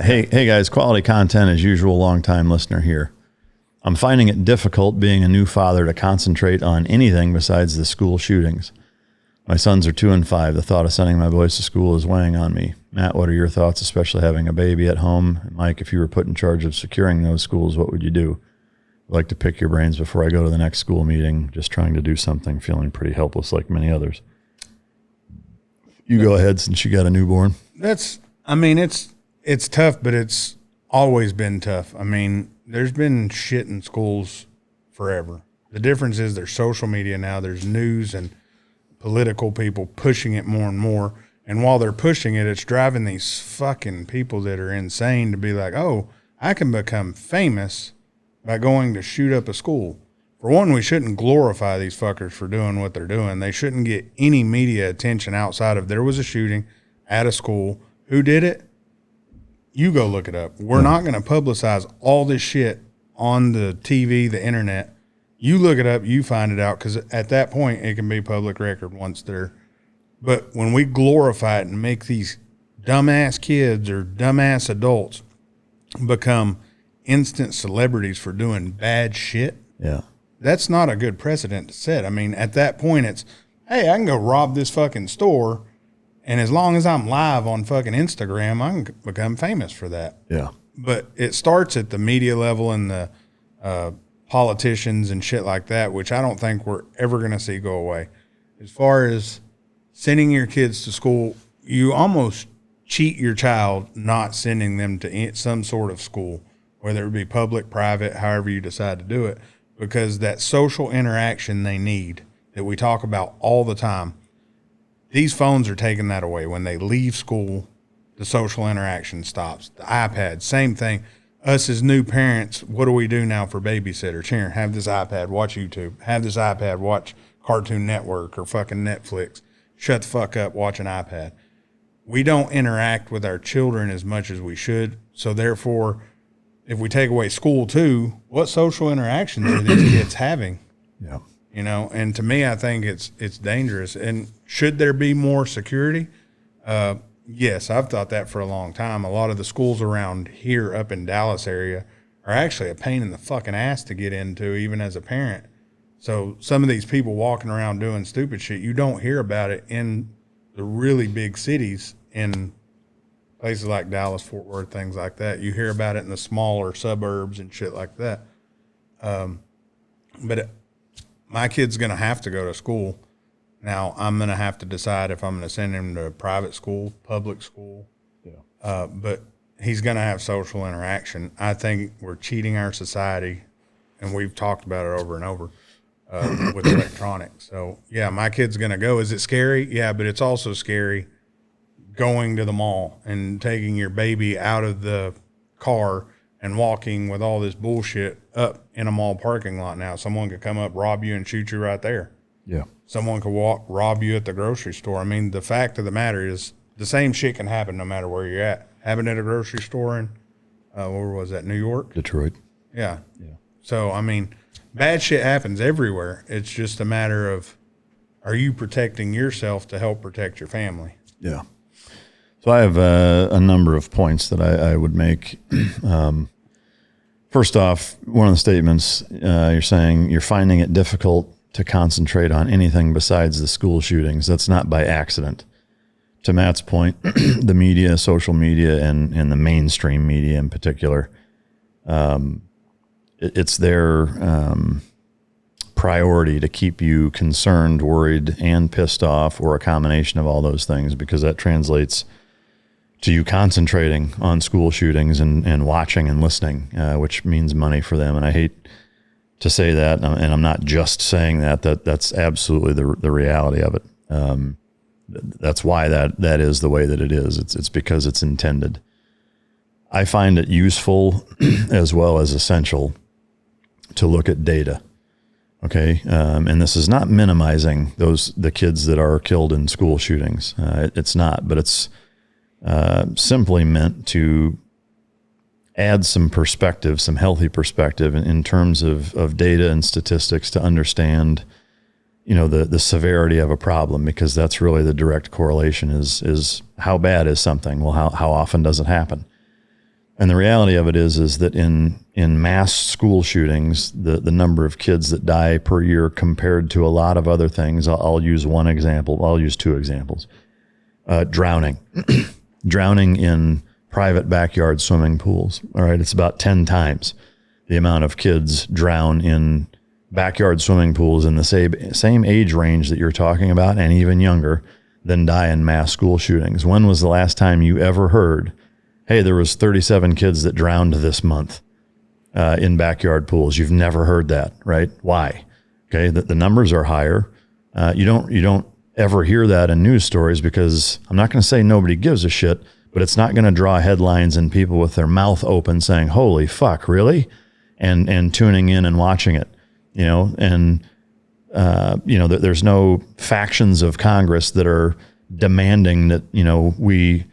Hey guys, quality content as usual, long-time listener here. I'm finding it difficult being a new father to concentrate on anything besides the school shootings. My sons are 2 and 5. The thought of sending my boys to school is weighing on me. Matt, what are your thoughts, especially having a baby at home? Mike, if you were put in charge of securing those schools, what would you do? I'd like to pick your brains before I go to the next school meeting, just trying to do something, feeling pretty helpless like many others. You go ahead since you got a newborn. It's tough, but it's always been tough. I mean, there's been shit in schools forever. The difference is there's social media now, there's news and political people pushing it more and more. And while they're pushing it, it's driving these fucking people that are insane to be like, oh, I can become famous by going to shoot up a school. For one, we shouldn't glorify these fuckers for doing what they're doing. They shouldn't get any media attention outside of there was a shooting at a school. Who did it? You go look it up. We're not going to publicize all this shit on the TV, the internet. You look it up, you find it out, because at that point, it can be public record once they're. But when we glorify it and make these dumbass kids or dumbass adults become instant celebrities for doing bad shit, that's not a good precedent to set. I mean, at that point, it's, hey, I can go rob this fucking store, and as long as I'm live on fucking Instagram, I can become famous for that. Yeah. But it starts at the media level and the politicians and shit like that, which I don't think we're ever going to see go away. As far as sending your kids to school, you almost cheat your child not sending them to some sort of school, whether it be public, private, however you decide to do it, because that social interaction they need that we talk about all the time, these phones are taking that away. When they leave school, the social interaction stops. The iPad, same thing. Us as new parents, what do we do now for babysitters? Here, have this iPad, watch YouTube. Have this iPad, watch Cartoon Network or fucking Netflix. Shut the fuck up, watch an iPad. We don't interact with our children as much as we should. So therefore, if we take away school too, what social interactions are these kids having? Yeah. You know, and to me, I think it's dangerous. And should there be more security? Yes, I've thought that for a long time. A lot of the schools around here up in Dallas area are actually a pain in the fucking ass to get into, even as a parent. So some of these people walking around doing stupid shit, you don't hear about it in the really big cities, in places like Dallas, Fort Worth, things like that. You hear about it in the smaller suburbs and shit like that. But my kid's going to have to go to school. Now, I'm going to have to decide if I'm going to send him to a private school, public school. Yeah. But he's going to have social interaction. I think we're cheating our society, and we've talked about it over and over with electronics. So, yeah, my kid's going to go. Is it scary? Yeah, but it's also scary going to the mall and taking your baby out of the car and walking with all this bullshit up in a mall parking lot now. Someone could come up, rob you, and shoot you right there. Yeah. Someone could rob you at the grocery store. I mean, the fact of the matter is the same shit can happen no matter where you're at. Happened at a grocery store in, where was that, New York? Detroit. Yeah. So, I mean, bad shit happens everywhere. It's just a matter of, are you protecting yourself to help protect your family? Yeah. So I have a number of points that I would make. First off, one of the statements, you're saying you're finding it difficult to concentrate on anything besides the school shootings. That's not by accident. To Matt's point, the media, social media, and the mainstream media in particular, it's their priority to keep you concerned, worried, and pissed off, or a combination of all those things, because that translates to you concentrating on school shootings and watching and listening, which means money for them. And I hate to say that, and I'm not just saying that's absolutely the reality of it. That's why that is the way that it is. It's because it's intended. I find it useful as well as essential to look at data. Okay. And this is not minimizing the kids that are killed in school shootings. It's not, but it's simply meant to add some perspective, some healthy perspective in terms of data and statistics to understand, the severity of a problem, because that's really the direct correlation is how bad is something? Well, how often does it happen? And the reality of it is that in mass school shootings, the number of kids that die per year compared to a lot of other things, I'll use one example. I'll use two examples. Drowning. Drowning in private backyard swimming pools. All right. It's about 10 times the amount of kids drown in backyard swimming pools in the same age range that you're talking about, and even younger, than die in mass school shootings. When was the last time you ever heard, hey, there was 37 kids that drowned this month in backyard pools? You've never heard that, right? Why? Okay, the numbers are higher. You don't ever hear that in news stories because I'm not going to say nobody gives a shit, but it's not going to draw headlines and people with their mouth open saying, holy fuck, really? And tuning in and watching it, there's no factions of Congress that are demanding that, we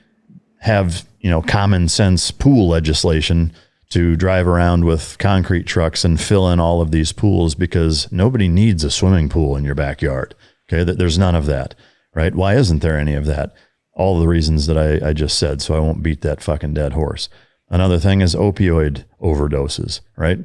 have, common sense pool legislation to drive around with concrete trucks and fill in all of these pools, because nobody needs a swimming pool in your backyard. Okay. There's none of that, right? Why isn't there any of that? All the reasons that I just said, so I won't beat that fucking dead horse. Another thing is opioid overdoses, right?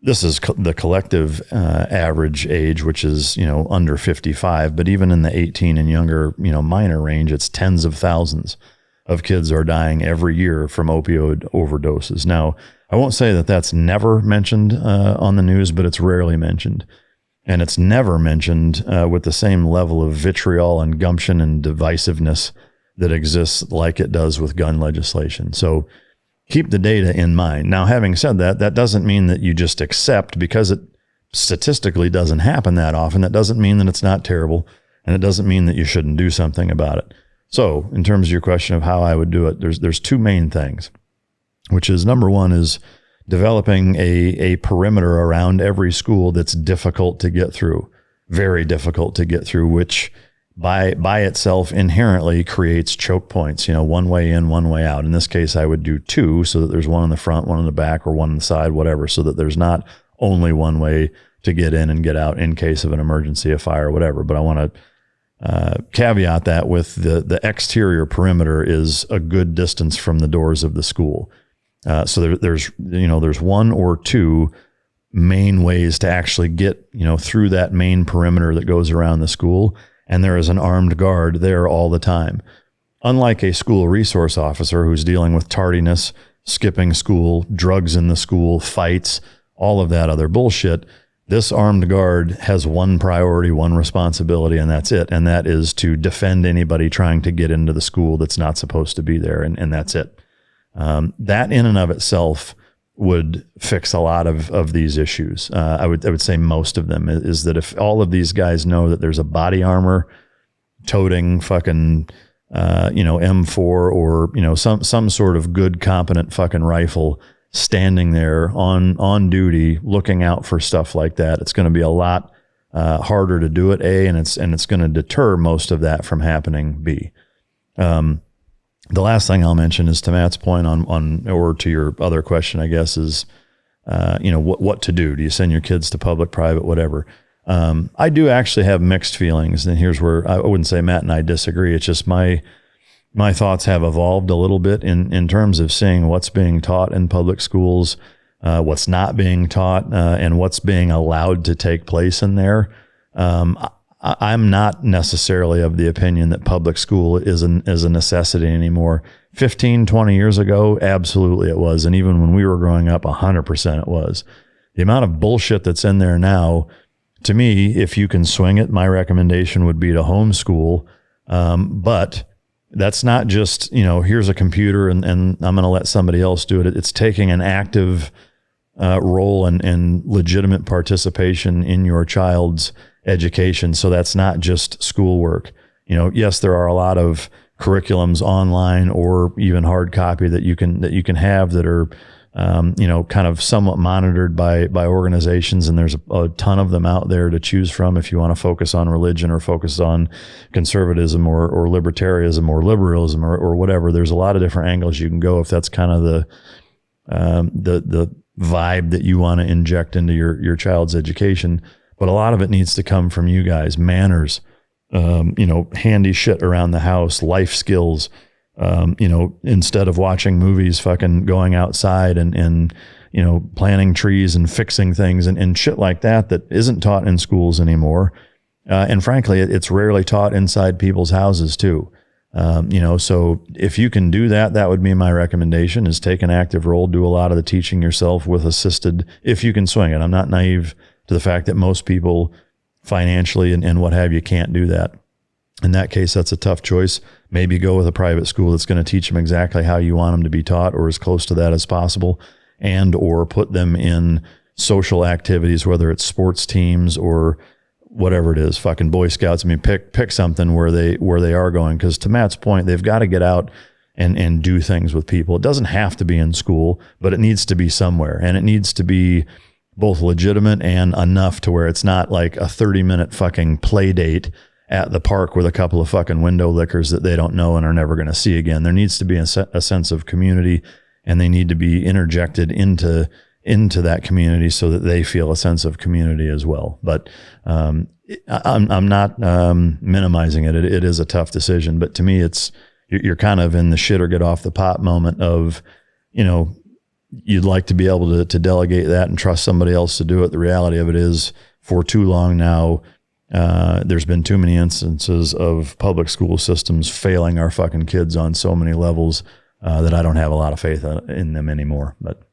This is the collective average age, which is, under 55, but even in the 18 and younger, minor range, it's tens of thousands of kids are dying every year from opioid overdoses. Now, I won't say that that's never mentioned on the news, but it's rarely mentioned. And it's never mentioned with the same level of vitriol and gumption and divisiveness that exists like it does with gun legislation. So keep the data in mind. Now, having said that, that doesn't mean that you just accept, because it statistically doesn't happen that often. That doesn't mean that it's not terrible, and it doesn't mean that you shouldn't do something about it. So in terms of your question of how I would do it, there's two main things, which is, number one is developing a perimeter around every school that's difficult to get through, very difficult to get through, which by itself inherently creates choke points, one way in, one way out. In this case, I would do two, so that there's one in the front, one in the back, or one on the side, whatever, so that there's not only one way to get in and get out in case of an emergency, a fire, whatever. But I want to caveat that with the exterior perimeter is a good distance from the doors of the school. So there's one or two main ways to actually get, through that main perimeter that goes around the school. And there is an armed guard there all the time. Unlike a school resource officer who's dealing with tardiness, skipping school, drugs in the school, fights, all of that other bullshit, this armed guard has one priority, one responsibility, and that's it. And that is to defend anybody trying to get into the school that's not supposed to be there. And that's it. That in and of itself would fix a lot of these issues. I would say most of them is that if all of these guys know that there's a body armor toting fucking, M4 or, some sort of good, competent fucking rifle standing there on duty, looking out for stuff like that, it's going to be a lot harder to do it, A, and it's going to deter most of that from happening, B. The last thing I'll mention is, to Matt's point on or to your other question, I guess, is, what to do. Do you send your kids to public, private, whatever? I do actually have mixed feelings, and here's where I wouldn't say Matt and I disagree. It's just my thoughts have evolved a little bit in terms of seeing what's being taught in public schools, what's not being taught, and what's being allowed to take place in there. I'm not necessarily of the opinion that public school is a necessity anymore. 15, 20 years ago, absolutely it was. And even when we were growing up, 100% it was. The amount of bullshit that's in there now, to me, if you can swing it, my recommendation would be to homeschool. But that's not just, here's a computer and I'm going to let somebody else do it. It's taking an active role and legitimate participation in your child's education. So that's not just schoolwork. Yes, there are a lot of curriculums online or even hard copy that you can have that are, kind of somewhat monitored by organizations. And there's a ton of them out there to choose from if you want to focus on religion or focus on conservatism or libertarianism or liberalism or whatever. There's a lot of different angles you can go if that's kind of the vibe that you want to inject into your child's education. But a lot of it needs to come from you guys. Manners, handy shit around the house, life skills, Instead of watching movies, fucking going outside and planting trees and fixing things and shit like that isn't taught in schools anymore. And frankly, it's rarely taught inside people's houses too. So if you can do that, that would be my recommendation, is take an active role, do a lot of the teaching yourself with assisted, if you can swing it. I'm not naive to the fact that most people financially and what have you can't do that. In that case, that's a tough choice. Maybe go with a private school that's going to teach them exactly how you want them to be taught, or as close to that as possible, and or put them in social activities, whether it's sports teams or whatever it is, fucking Boy Scouts. I mean, pick something where they are going. Because to Matt's point, they've got to get out and do things with people. It doesn't have to be in school, but it needs to be somewhere, and it needs to be both legitimate and enough to where it's not like a 30-minute fucking play date at the park with a couple of fucking window lickers that they don't know and are never going to see again. There needs to be a sense of community, and they need to be interjected into that community so that they feel a sense of community as well. But I'm not minimizing it. It is a tough decision, but to me, you're kind of in the shit or get off the pot moment of, you'd like to be able to delegate that and trust somebody else to do it. The reality of it is, for too long now, there's been too many instances of public school systems failing our fucking kids on so many levels that I don't have a lot of faith in them anymore. But